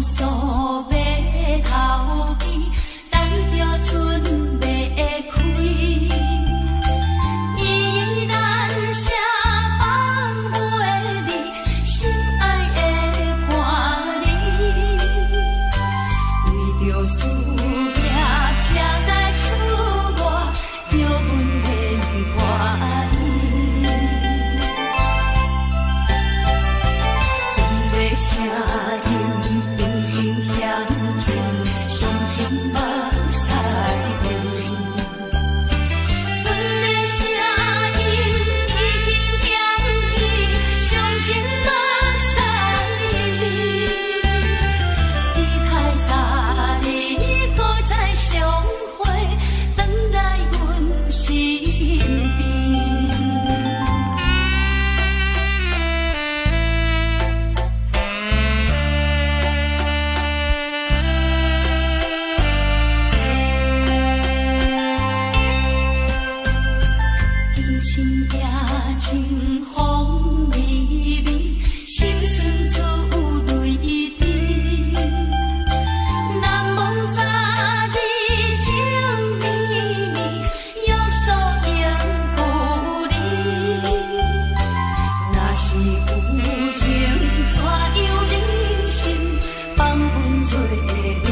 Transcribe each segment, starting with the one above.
诉要头边，等着船要开。依然写放袂离，心爱的伴侣，为着事业才来厝外，叫阮免怀疑。准备声音频频响起，相亲目屎泪。船的声音已经响起，相亲目屎泪。期待早日搁再相会，回来阮身边。天星夜清风微微，心酸出泪滴。难忘昨日情绵绵，约束永故里。若是有情，怎样忍心放阮做离去？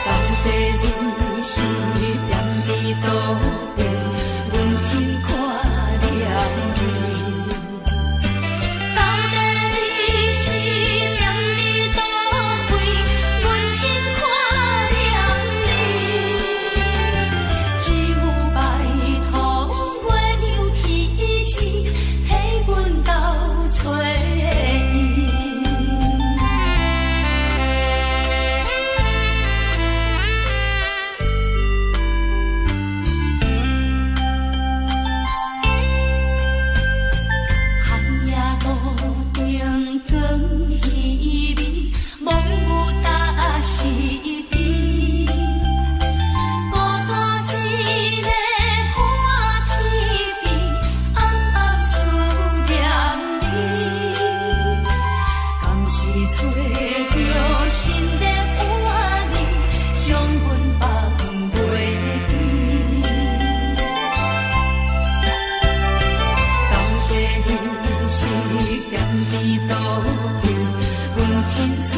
到底你是踮伫倒边，阮真看了你。到底你是踮伫倒位，阮真看了你。只有拜托月亮起时，替阮斗找伊。寒夜路顶光稀微，梦有搭是悲。孤单一个看天边，暗暗思念你。敢是找着新的伴侣，将阮放袂记？到底你是踮伫倒边，阮真思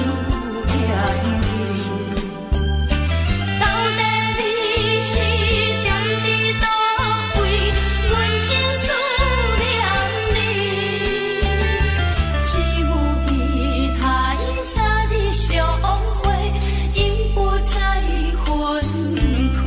念你。到底你是踮伫倒位，阮真思念你。只有期待早日相会，永不再分开。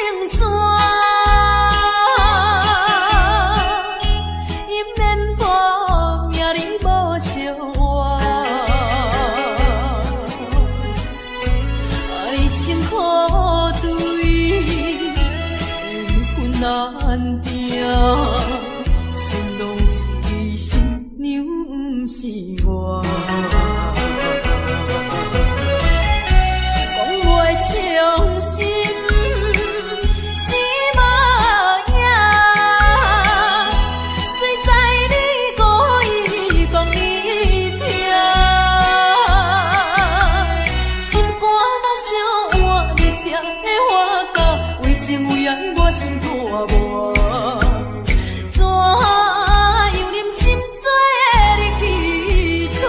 情线，伊免破命里无相换，爱情苦对，缘分难定，心拢是新娘，不是我。伤心是无影，虽知你故意讲伊听，心肝若伤换，你才会花到为情为爱，我心破磨。怎样忍心做你去错？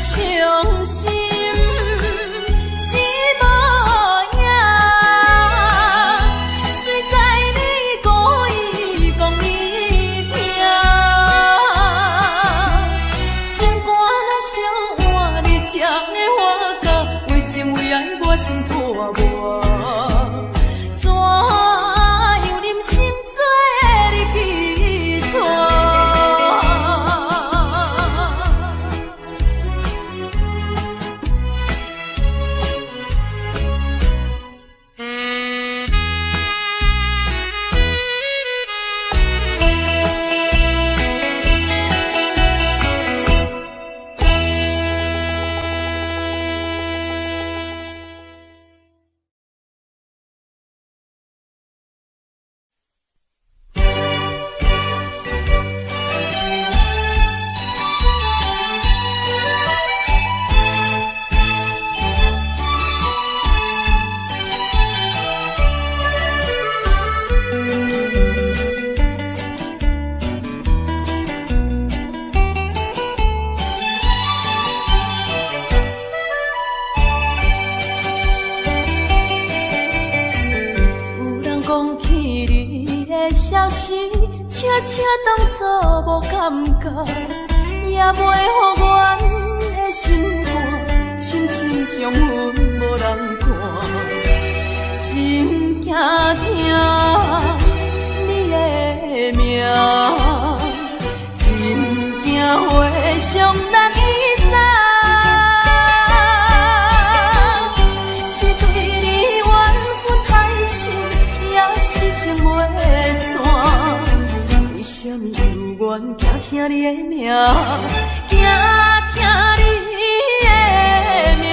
伤心是无影，虽知你故意讲伊听，心肝若伤换，你才会花到为情为爱，我心破磨。怎样忍心做你去错？悄悄当作无感觉，也袂予阮的心肝深深伤痕无人看，真惊听你的名，真惊会伤人伊知，是对你缘分太深，也是情袂散。为什么有缘惊听你的名，惊听你的名？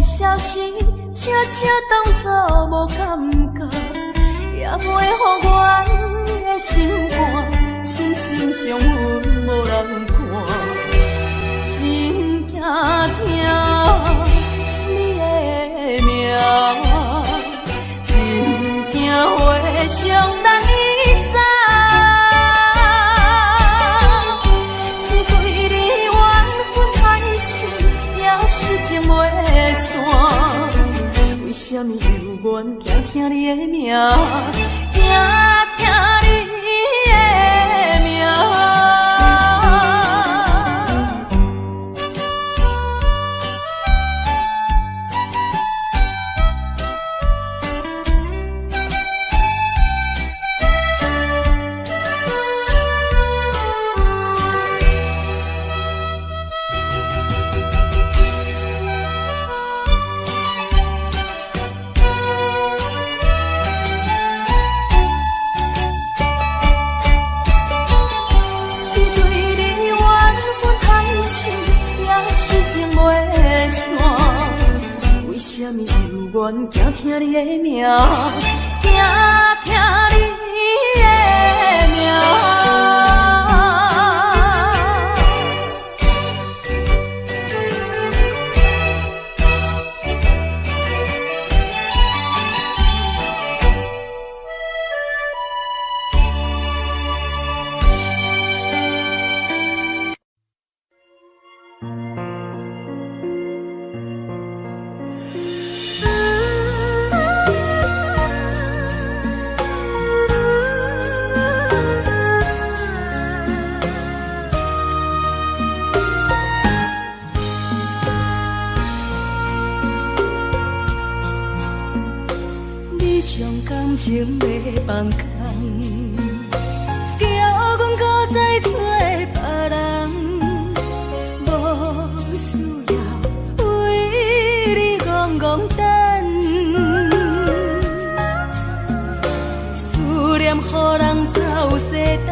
消息悄悄当作无感觉，也袂予阮的心肝深深伤痕无人看，真惊听你的名，真惊会伤人伊知，是对你缘分太深，也是情袂为什么有缘惊听你的名，惊听你的名？愿惊听你的名，惊听你的名。情要放空，叫阮搁再找别人，无需要为你戆戆等。思念予人走西东，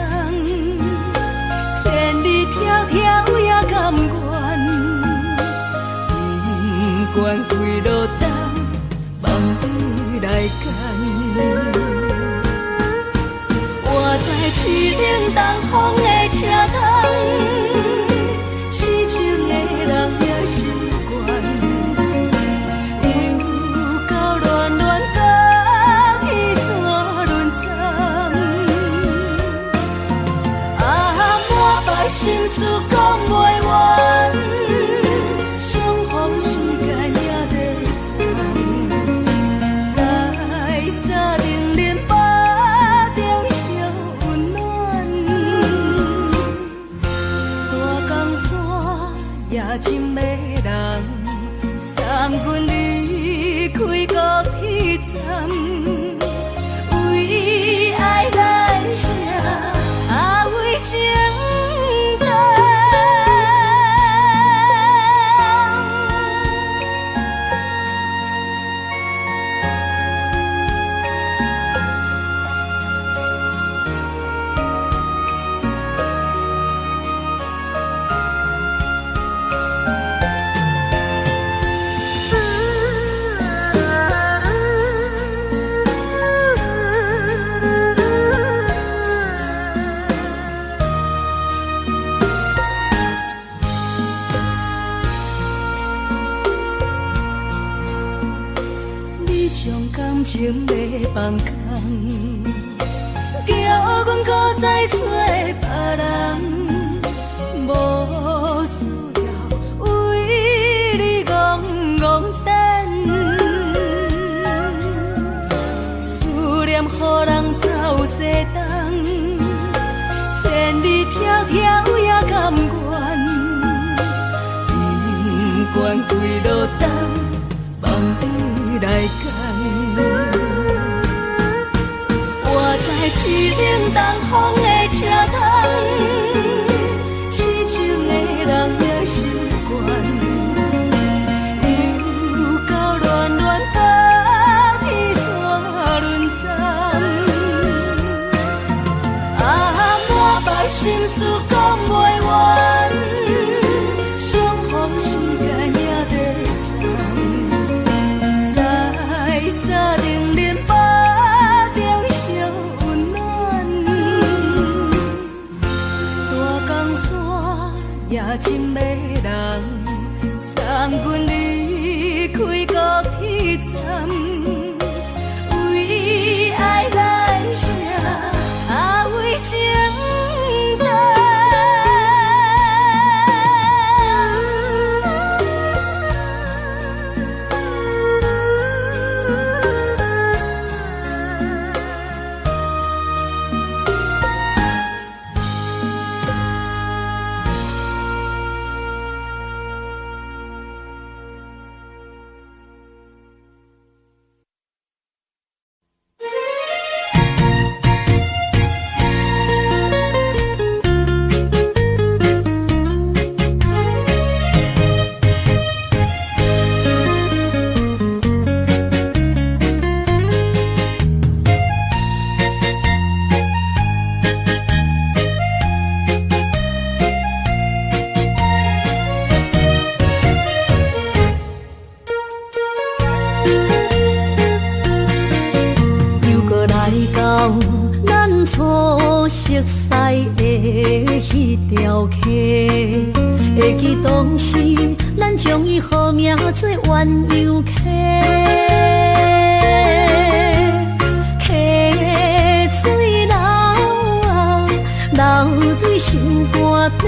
千里迢迢也甘愿，不管几路东，梦里来干。我在痴冷东风的车头，痴情的人也习惯，又到乱乱甲彼山轮站。满腹心事讲袂完，相逢时间也在在定林巴中烧温暖，大江山也真迷人，送阮离开国彼站，为爱来城，为情重。情要放空，叫阮搁再找别人，无需要为你戆戆等。思念予人走西东，千里迢迢也甘愿，不管几路东，梦里来干。在痴冷东风的车头，痴情的人也习惯，又到乱乱甲彼山轮站。满腹心事讲袂完，相逢时间也在在定林巴中烧温暖，大江山也真迷人，送阮离开国彼站，为爱来城，为情重。熟悉的迄条溪，会记当时咱将伊号名做鸳鸯溪。溪水流啊，流对心肝底。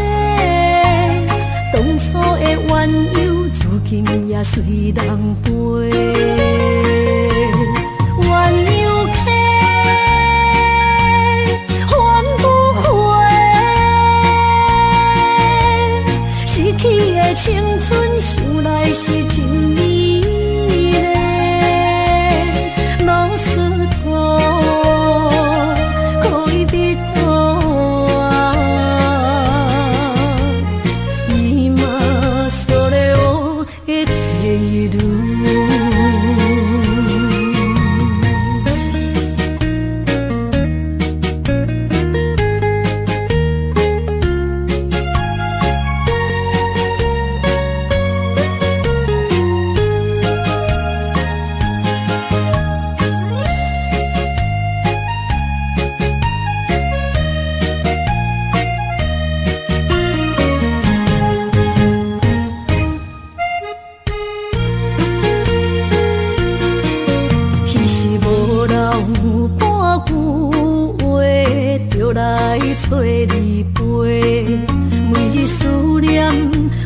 当初的鸳鸯，如今也随人飞。鸳鸯溪，翻不回，逝去的青春，想来是真美丽。老师徒，可以彼途啊，伊嘛所了的地路。找你陪，每日思念，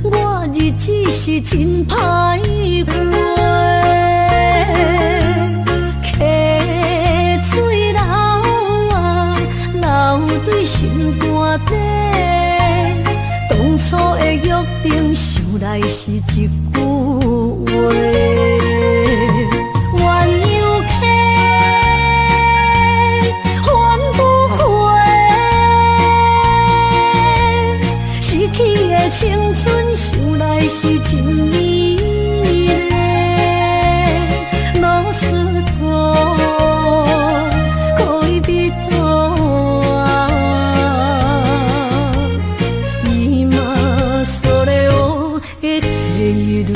我日子是真歹过。溪水流啊，流对心肝底。当初的约定，想来是一句话。青春想来是真美丽，老师徒，可以彼途啊，伊嘛所了的地路。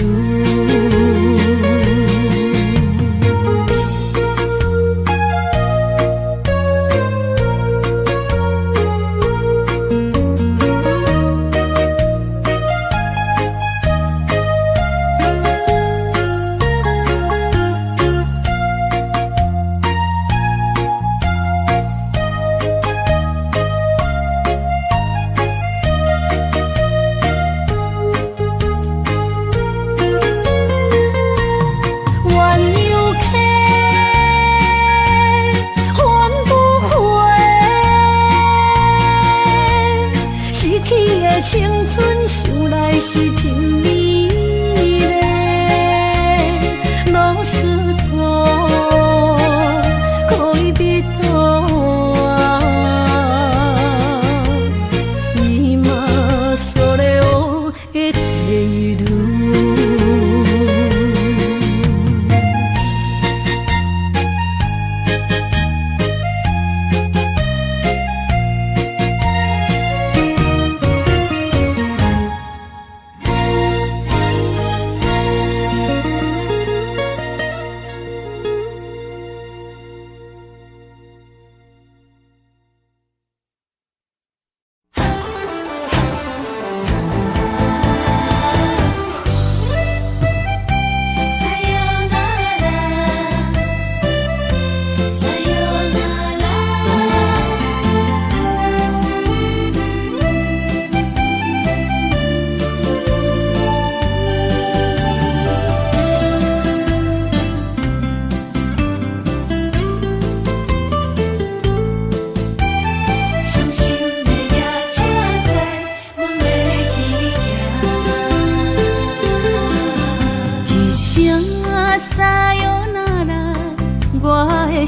青春想来是真美丽，老师徒，可以彼途啊，伊嘛所了的地路。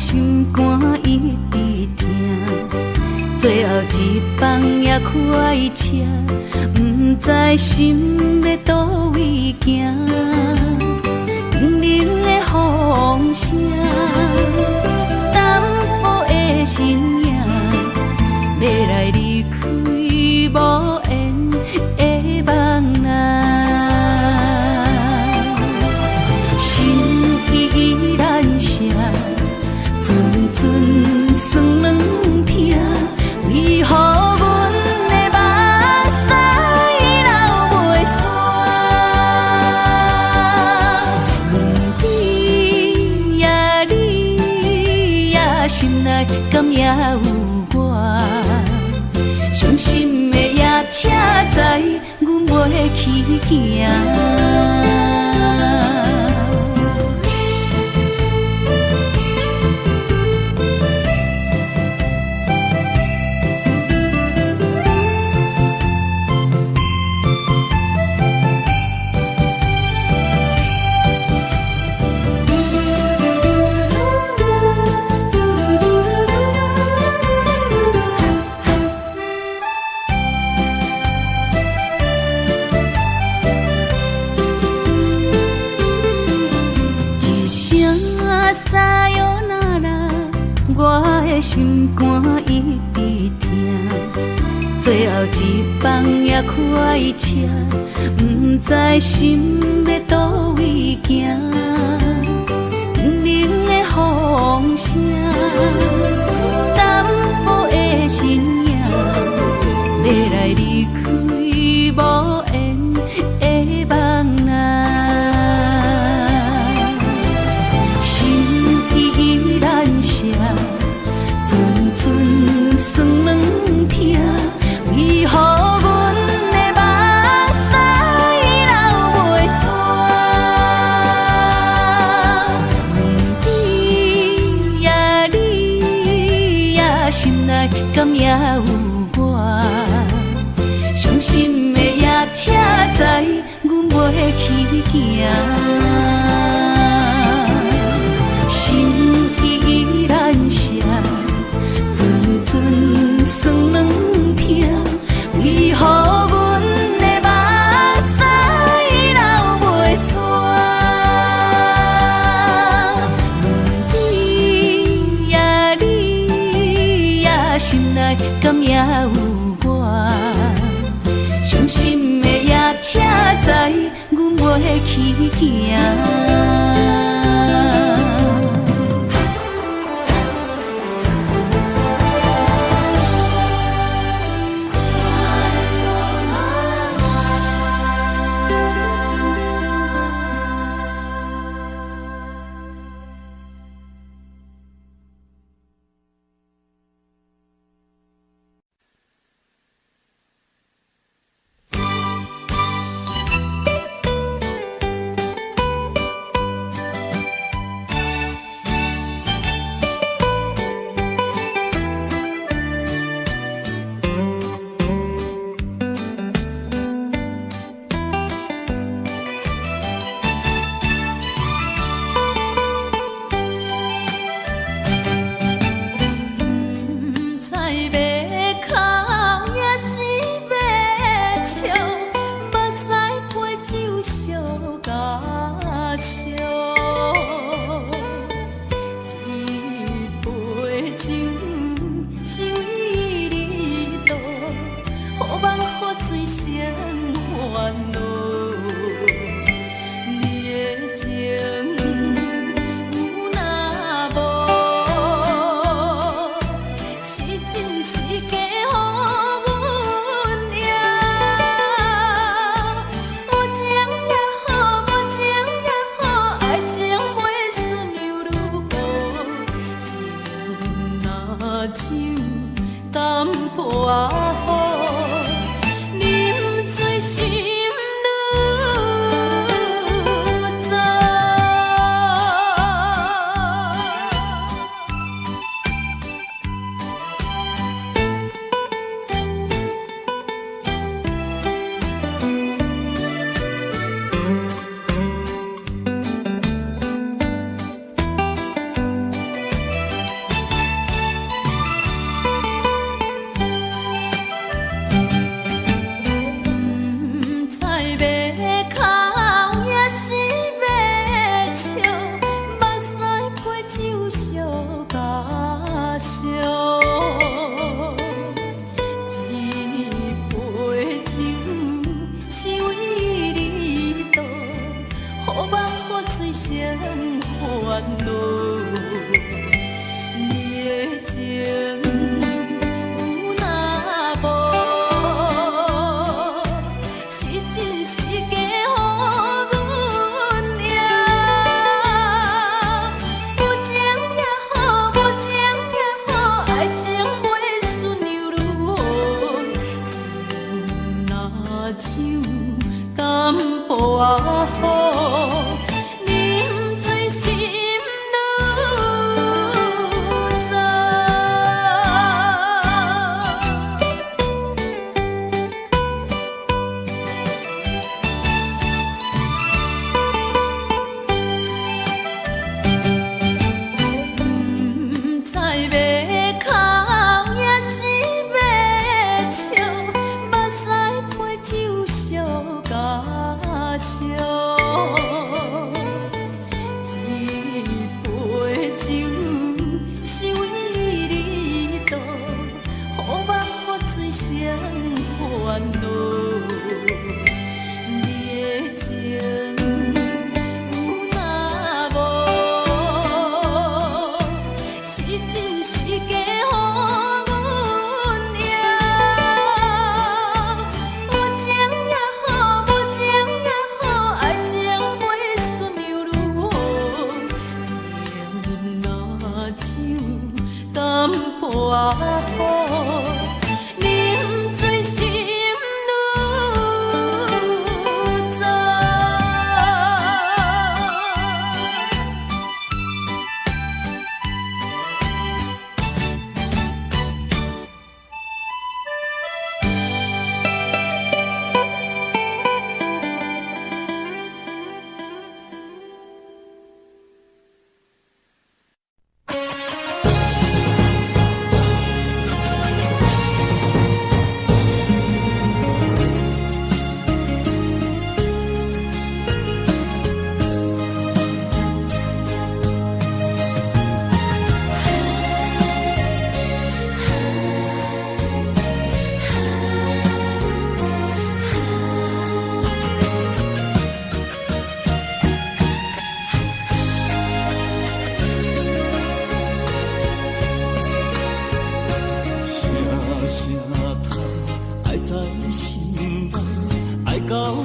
心肝一直疼，最后一放也开车，不知心要倒位行。冷冷的风声，淡薄的身影，要来离开无缘的梦啊，心依然舍。阵阵酸软疼，为何也有我，伤心的夜车载，阮袂去行。心肝一直疼，最后一放也开车，不知心要倒位行。不明的风声，淡薄的身影，要来离开无缘的梦啊，心依然舍。算软疼，为何阮的目屎流袂煞？你呀你呀，心内敢也有我？伤心的夜车载，阮袂去行。心依然舍。算软疼，为何阮的目屎流袂煞？你呀你呀，心内敢也有我？伤心的夜车载，阮袂去行。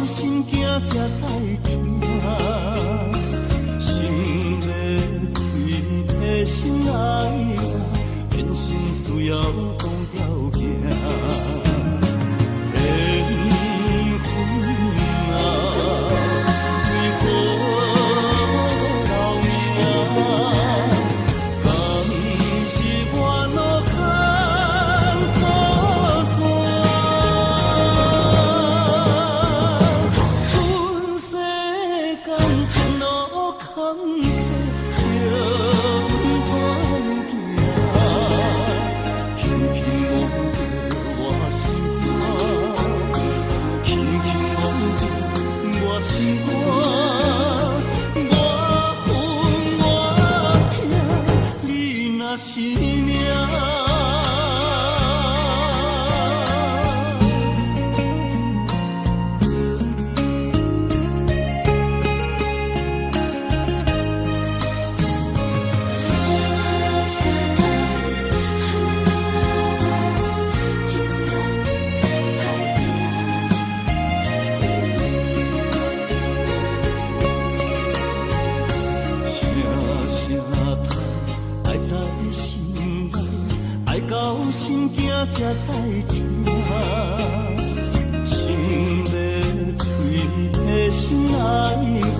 心惊才知听，心要嘴替心爱我，变心需要讲条件。心惊才知听，心要嘴替心爱我，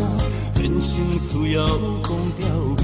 变成需要讲条件。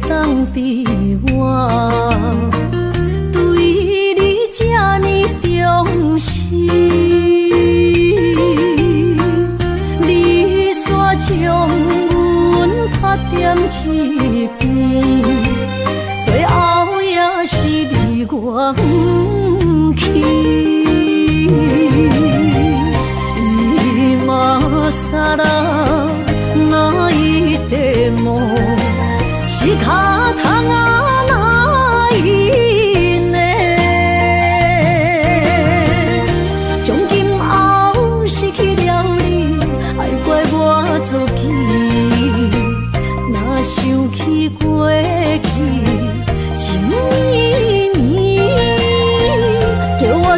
当比我对你这呢重视，你煞将阮拍点一边，最后也是你我不去。今さら泣いても仕方がないね。从今后失去了你，爱怪我自己。若想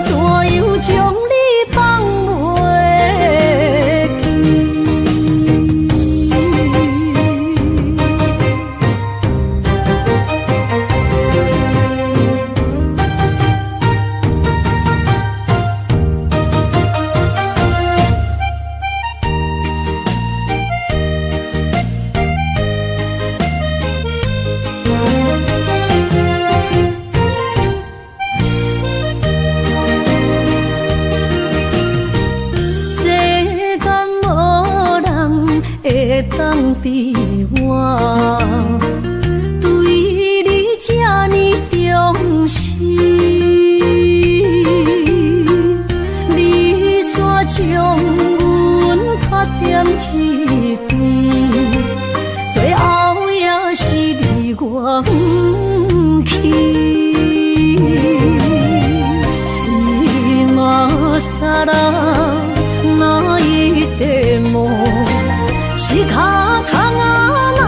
怎样将你放袂当比我对你这呢重视，你煞将阮拍点一边，最后也是离我不去。今さら泣いても仕方がな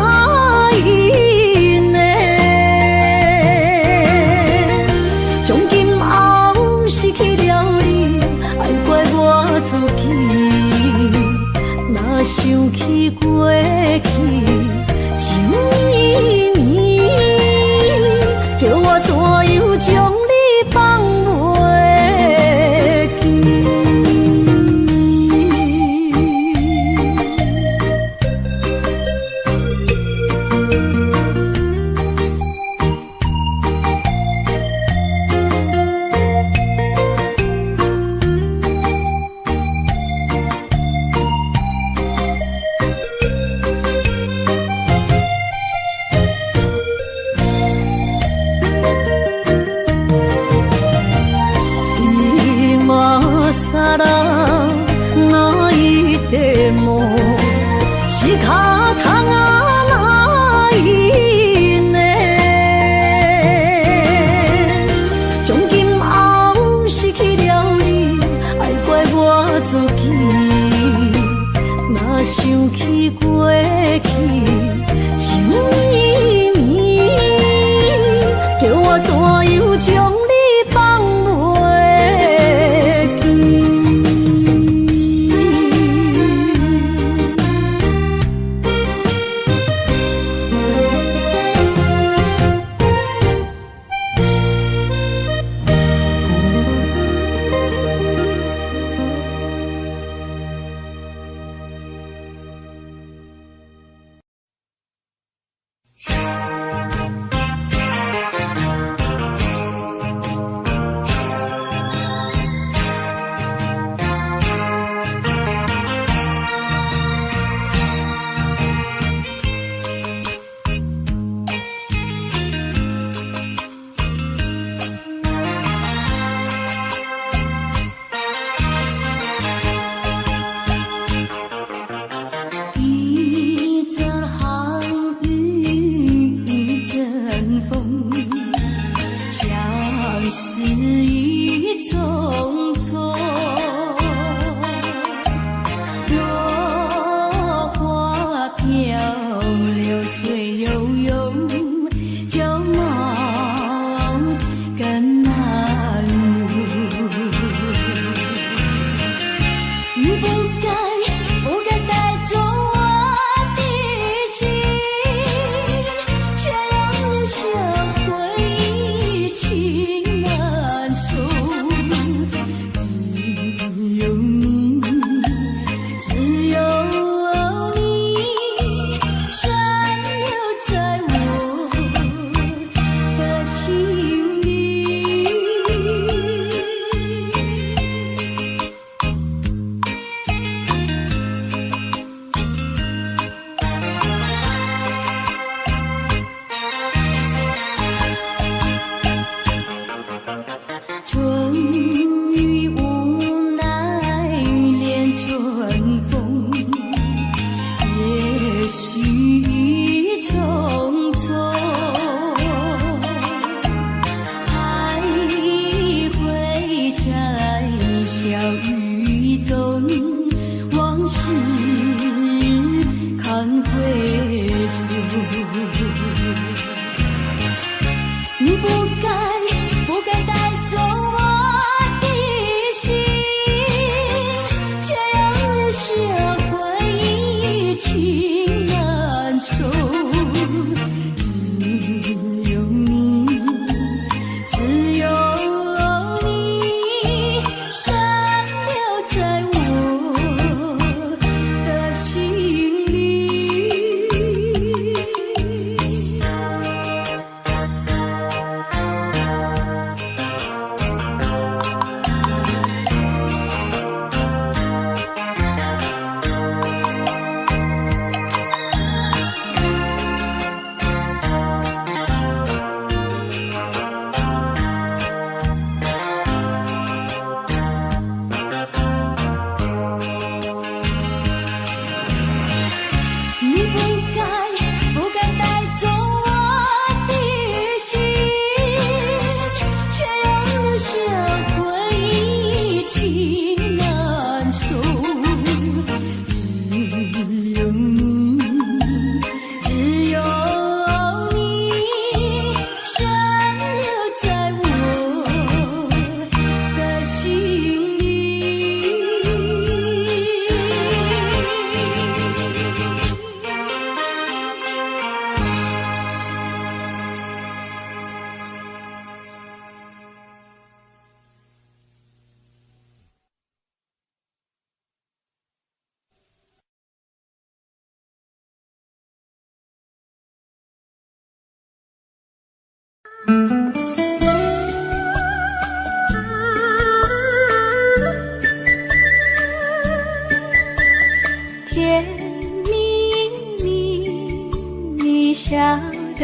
いね，从今后失去了你，爱怪我自己。若想起过去，情绵绵，叫我怎样将你放袂记？さら泣いても仕方がないね，从今后失去了你，爱怪我自己。若想起过去，情绵绵，叫我怎样将你放袂记？是雨匆匆，落花飘，流水悠悠，旧梦更难入。不该带走我的心，却让留下回忆情难收。只有你，只有你，悬留在我的心里。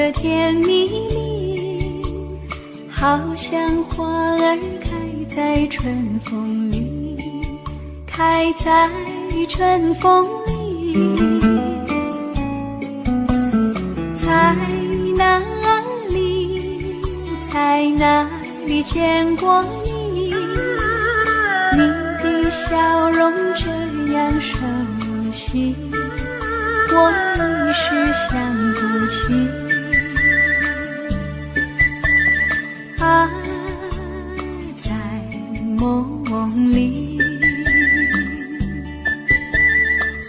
的甜蜜蜜，好像花儿开在春风里，开在春风里。在哪里，在哪里见过你？你的笑容这样熟悉，我一时想不起。啊，在梦里，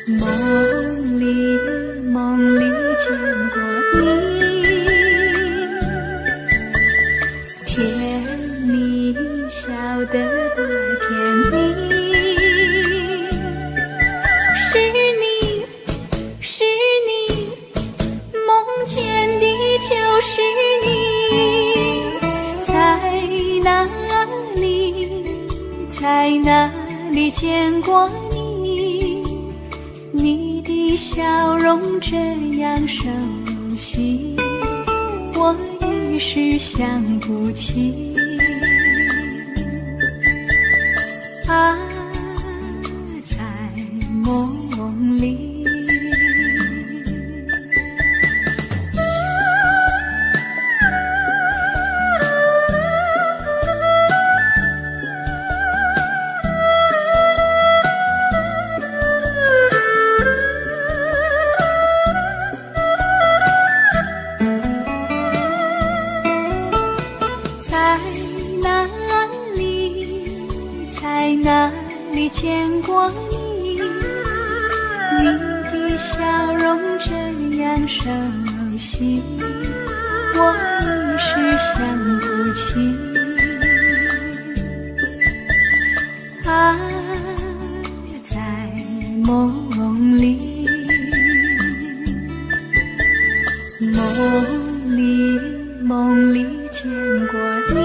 梦里，梦里见过你，甜蜜笑得多甜蜜。是你，梦见的就是你。在哪里，在哪里见过你？你的笑容这样熟悉，我一时想不起。啊，在梦里。在哪里见过你？你的笑容这样熟悉，我一时想不起。啊，在梦里，梦里，梦里见过你。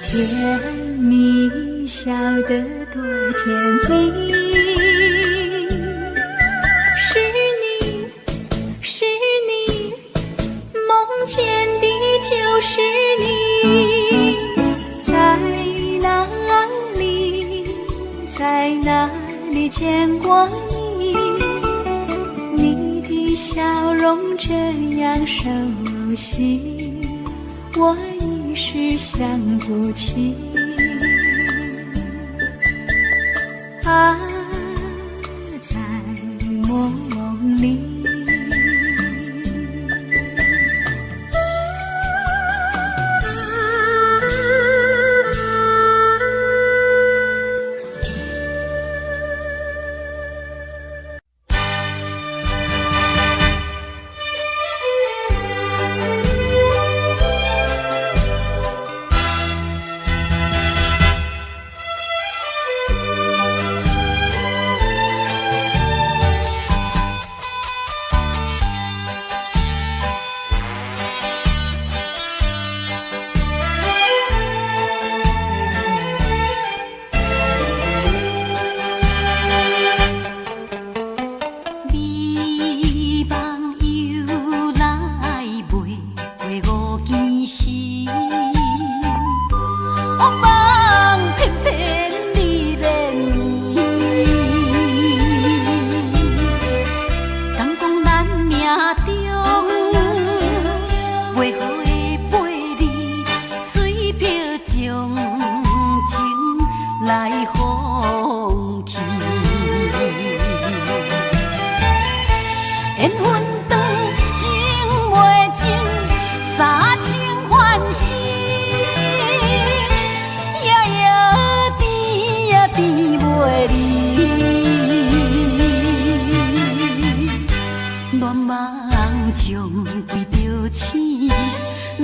甜蜜笑得多甜蜜。是你，梦见的就是你。在哪里，在哪里见过你？你的笑容这样熟悉，我一时想不起。啊，在梦里。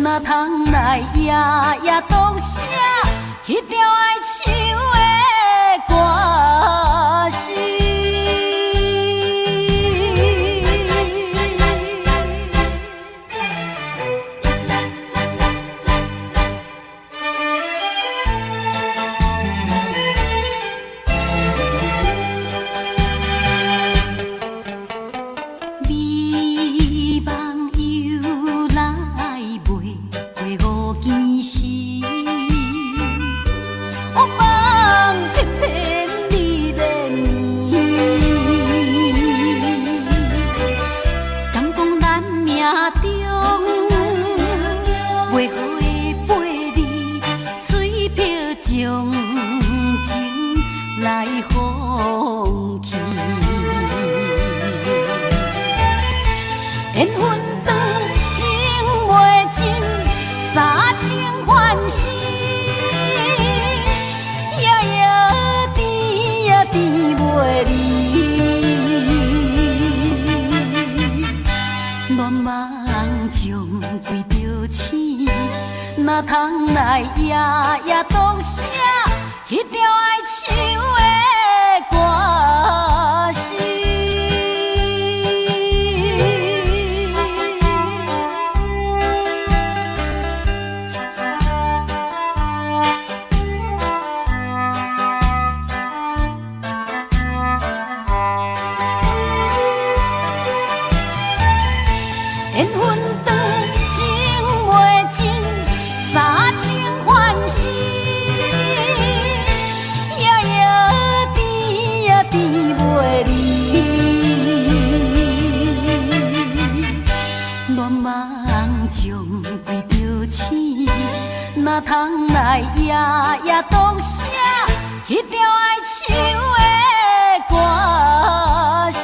哪通来夜夜读写迄条爱唱的歌词？你着醒，哪通来夜夜当写迄条爱唱的歌词。缘分长情袂尽，三情换死，夜夜甜也甜袂离。乱梦中为着醒，哪通来夜夜当写迄条爱唱的歌词。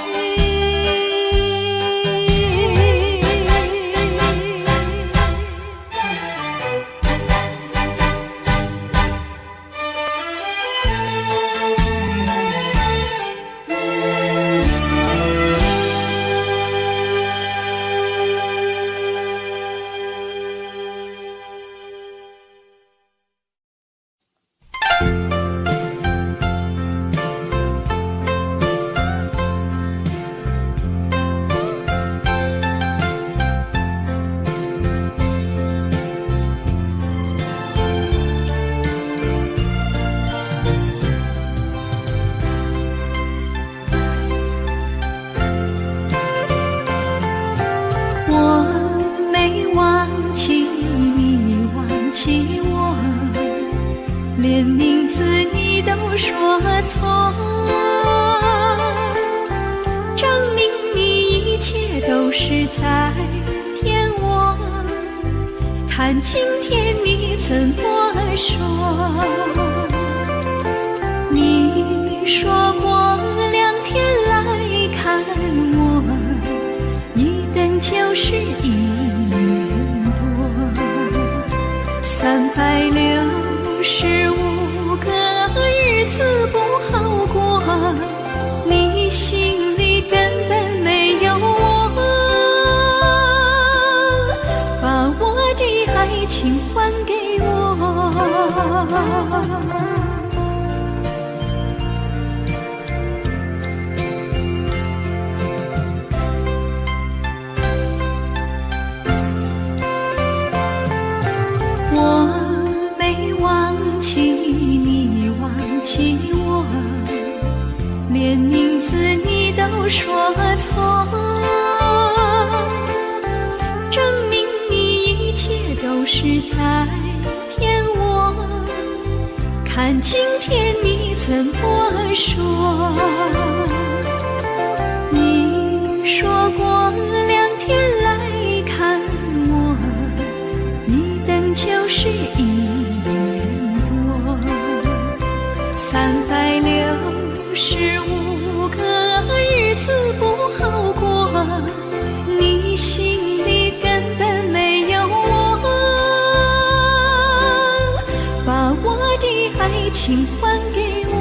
看今天你怎么说？你说过2天来看我，一等就是1年多，365个日子不好过，你心里根本没有我，把我的爱情还给我。你忘记我，连名字你都说错，证明你一切都是在骗我。看今天你怎么说？你说过2天来看我，一等就是1年。365个日子不好过，你心里根本没有我，把我的爱情还给我。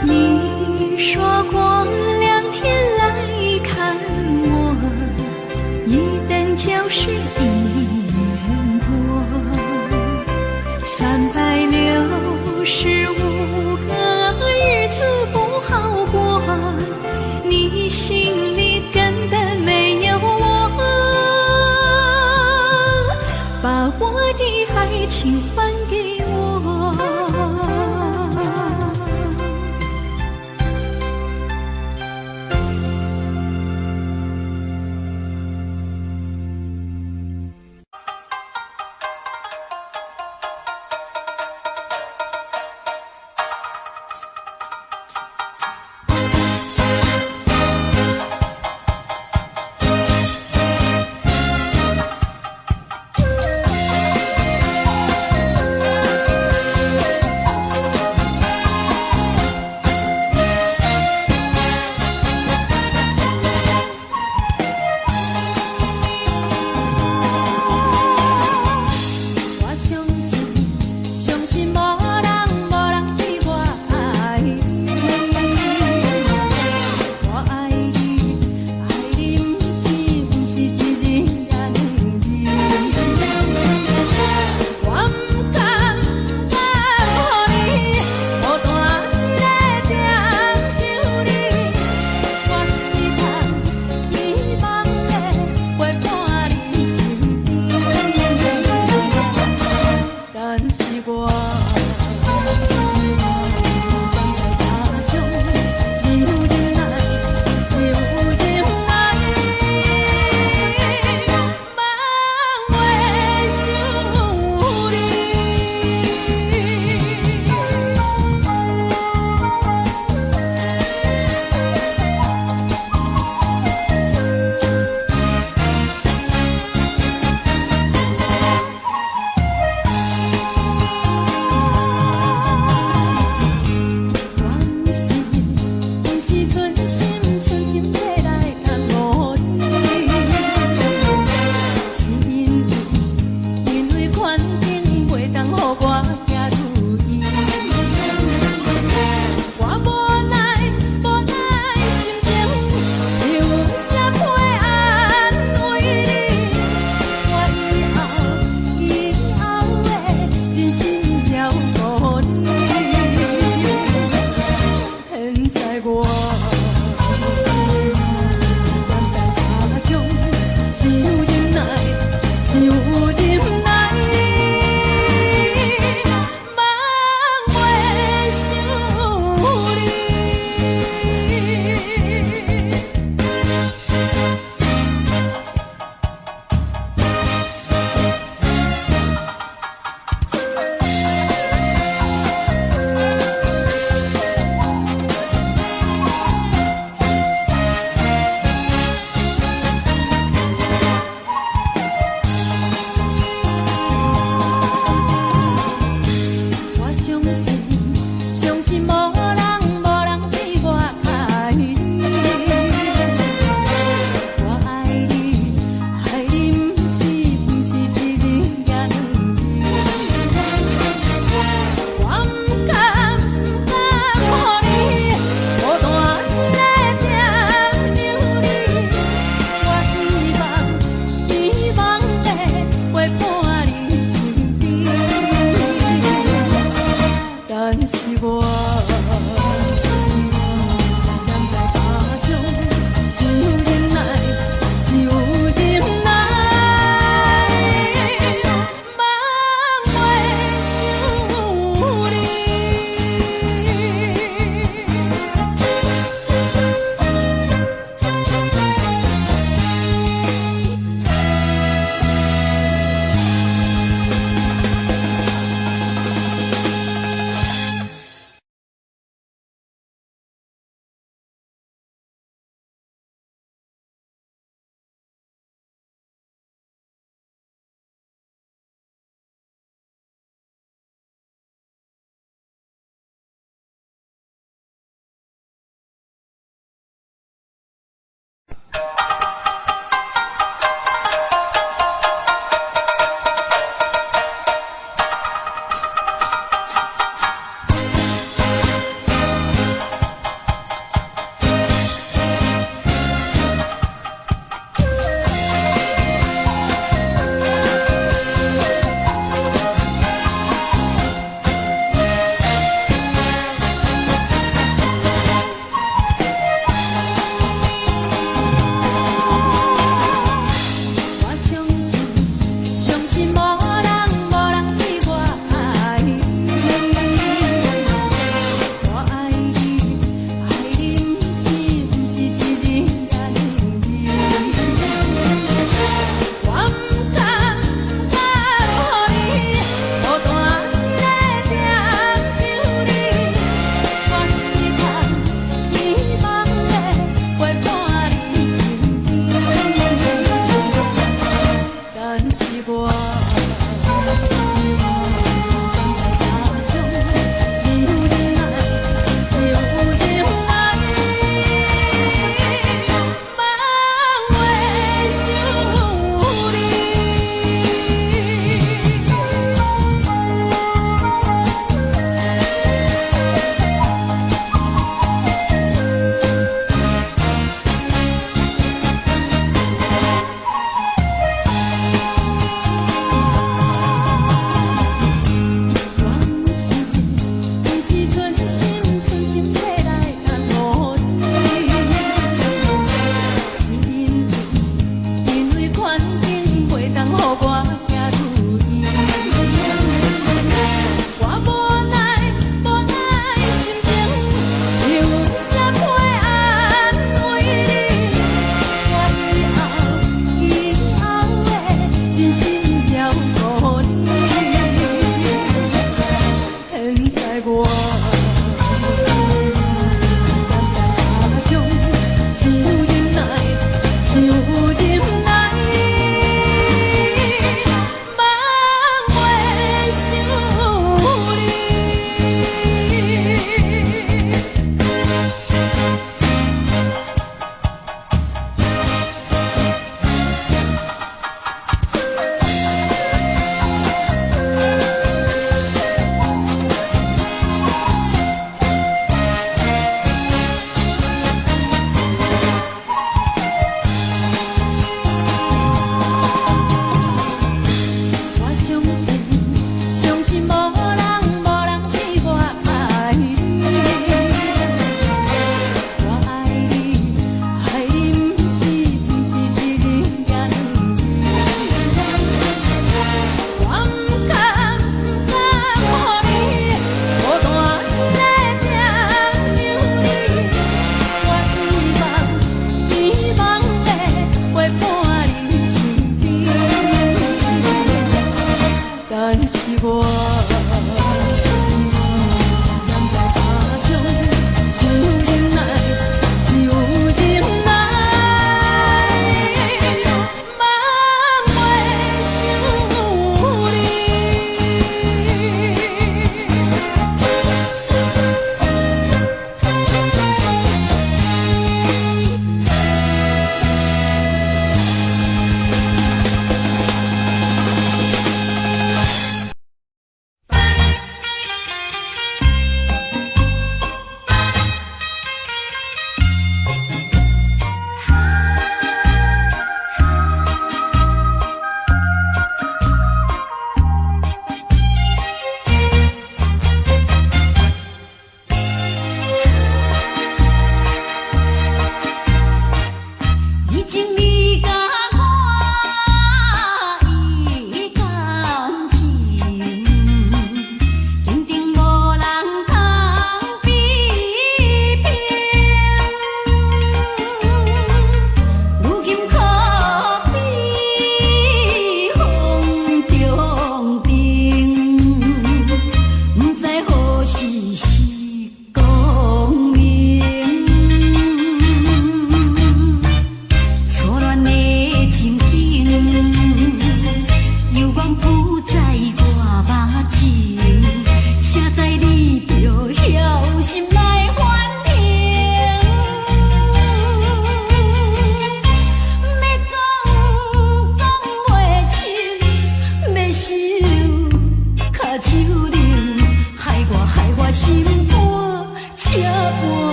你说过2天来看我，一等就是1年多，365个日子不好过，你心里根本没有我，把我的爱情还给我。是我。